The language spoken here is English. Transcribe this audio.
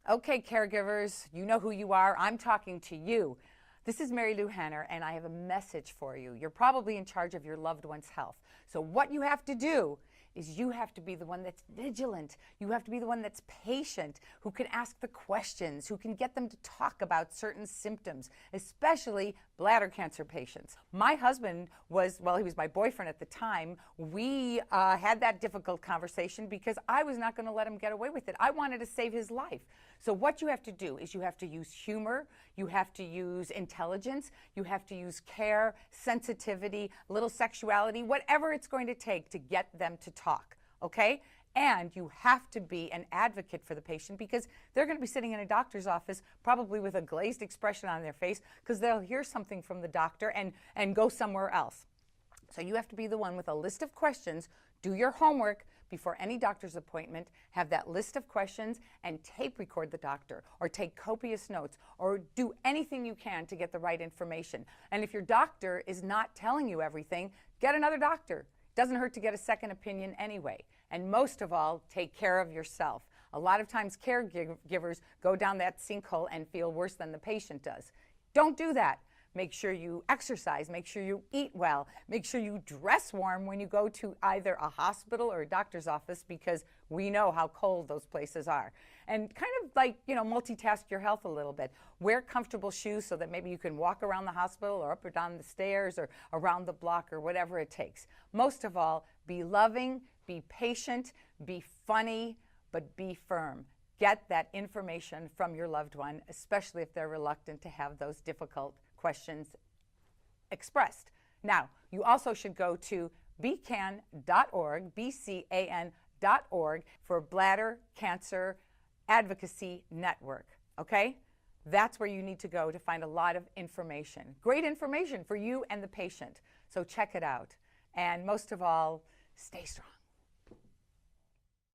Okay, caregivers, you know who you are. I'm talking to you. This is Marilu Henner, and I have a message for you. You're probably in charge of your loved one's health. So what you have to do is you have to be the one that's vigilant. You have to be the one that's patient, who can ask the questions, who can get them to talk about certain symptoms, especially bladder cancer patients. My husband was, well, he was my boyfriend at the time. We had that difficult conversation because I was not going to let him get away with it. I wanted to save his life. So what you have to do is you have to use humor, you have to use intelligence, you have to use care, sensitivity, a little sexuality, whatever it's going to take to get them to talk, okay? And you have to be an advocate for the patient because they're going to be sitting in a doctor's office probably with a glazed expression on their face because they'll hear something from the doctor and go somewhere else. So you have to be the one with a list of questions, do your homework before any doctor's appointment, have that list of questions and tape record the doctor or take copious notes or do anything you can to get the right information. And if your doctor is not telling you everything, get another doctor. Doesn't hurt to get a second opinion anyway. And most of all, take care of yourself. A lot of times caregivers go down that sinkhole and feel worse than the patient does. Don't do that. Make sure you exercise, make sure you eat well, make sure you dress warm when you go to either a hospital or a doctor's office because we know how cold those places are. And kind of like, multitask your health a little bit. Wear comfortable shoes so that maybe you can walk around the hospital or up or down the stairs or around the block or whatever it takes. Most of all, be loving, be patient, be funny, but be firm. Get that information from your loved one, especially if they're reluctant to have those difficult questions expressed. Now, you also should go to bcan.org, bcan.org, for Bladder Cancer Advocacy Network, okay? That's where you need to go to find a lot of information. Great information for you and the patient. So check it out. And most of all, stay strong.